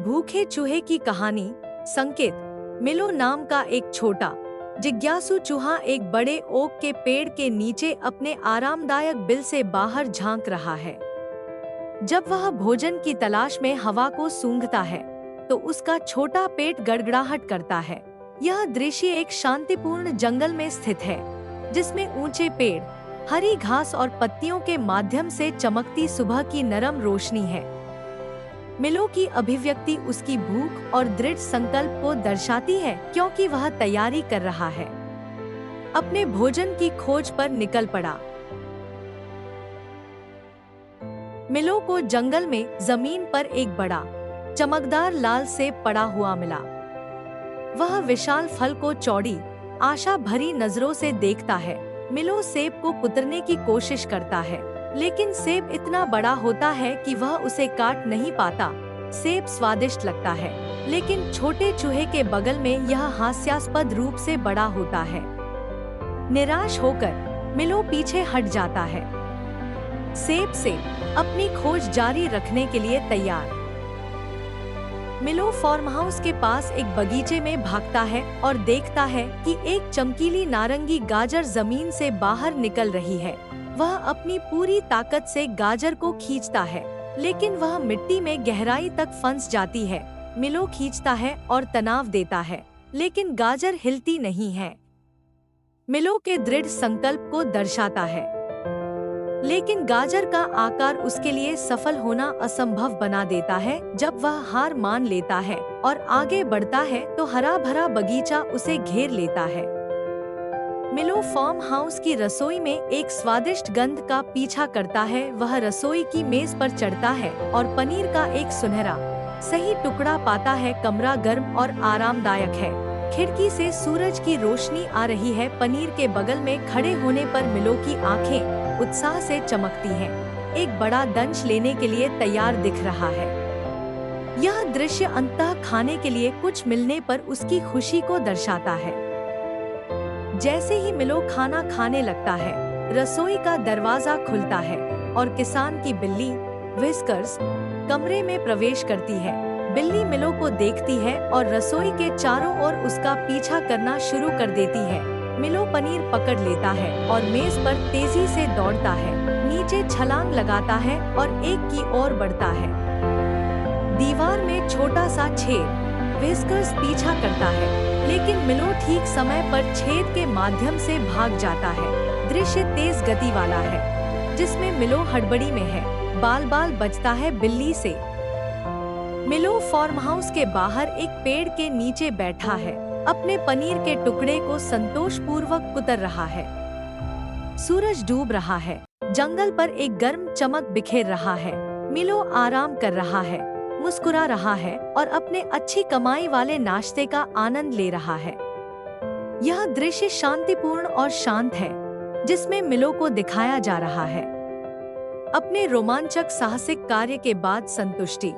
भूखे चूहे की कहानी। संकेत। मिलो नाम का एक छोटा जिज्ञासु चूहा एक बड़े ओक के पेड़ के नीचे अपने आरामदायक बिल से बाहर झांक रहा है। जब वह भोजन की तलाश में हवा को सूंघता है तो उसका छोटा पेट गड़गड़ाहट करता है। यह दृश्य एक शांतिपूर्ण जंगल में स्थित है, जिसमें ऊंचे पेड़, हरी घास और पत्तियों के माध्यम से चमकती सुबह की नरम रोशनी है। मिलो की अभिव्यक्ति उसकी भूख और दृढ़ संकल्प को दर्शाती है, क्योंकि वह तैयारी कर रहा है, अपने भोजन की खोज पर निकल पड़ा। मिलो को जंगल में जमीन पर एक बड़ा चमकदार लाल सेब पड़ा हुआ मिला। वह विशाल फल को चौड़ी, आशा भरी नजरों से देखता है। मिलो सेब को कुतरने की कोशिश करता है, लेकिन सेब इतना बड़ा होता है कि वह उसे काट नहीं पाता। सेब स्वादिष्ट लगता है, लेकिन छोटे चूहे के बगल में यह हास्यास्पद रूप से बड़ा होता है। निराश होकर मिलो पीछे हट जाता है, सेब से अपनी खोज जारी रखने के लिए तैयार। मिलो फार्म हाउस के पास एक बगीचे में भागता है और देखता है कि एक चमकीली नारंगी गाजर जमीन से बाहर निकल रही है। वह अपनी पूरी ताकत से गाजर को खींचता है, लेकिन वह मिट्टी में गहराई तक फंस जाती है। मिलो खींचता है और तनाव देता है, लेकिन गाजर हिलती नहीं है। मिलो के दृढ़ संकल्प को दर्शाता है, लेकिन गाजर का आकार उसके लिए सफल होना असंभव बना देता है। जब वह हार मान लेता है और आगे बढ़ता है तो हरा भरा बगीचा उसे घेर लेता है। मिलो फार्म हाउस की रसोई में एक स्वादिष्ट गंध का पीछा करता है। वह रसोई की मेज पर चढ़ता है और पनीर का एक सुनहरा सही टुकड़ा पाता है। कमरा गर्म और आरामदायक है। खिड़की से सूरज की रोशनी आ रही है। पनीर के बगल में खड़े होने पर मिलो की आंखें उत्साह से चमकती हैं। एक बड़ा दंश लेने के लिए तैयार दिख रहा है। यह दृश्य अंततः खाने के लिए कुछ मिलने पर उसकी खुशी को दर्शाता है। जैसे ही मिलो खाना खाने लगता है, रसोई का दरवाजा खुलता है और किसान की बिल्ली व्हिस्कर्स कमरे में प्रवेश करती है। बिल्ली मिलो को देखती है और रसोई के चारों ओर उसका पीछा करना शुरू कर देती है। मिलो पनीर पकड़ लेता है और मेज पर तेजी से दौड़ता है, नीचे छलांग लगाता है और एक की ओर बढ़ता है। दीवार में छोटा सा छेद, व्हिस्कर्स पीछा करता है, लेकिन मिलो ठीक समय पर छेद के माध्यम से भाग जाता है। दृश्य तेज गति वाला है, जिसमें मिलो हड़बड़ी में है, बाल बाल बचता है बिल्ली से। मिलो फार्म हाउस के बाहर एक पेड़ के नीचे बैठा है, अपने पनीर के टुकड़े को संतोषपूर्वक कुतर रहा है। सूरज डूब रहा है, जंगल पर एक गर्म चमक बिखेर रहा है। मिलो आराम कर रहा है, मुस्कुरा रहा है और अपने अच्छी कमाई वाले नाश्ते का आनंद ले रहा है। यह दृश्य शांतिपूर्ण और शांत है, जिसमें मिलो को दिखाया जा रहा है अपने रोमांचक साहसिक कार्य के बाद संतुष्टि।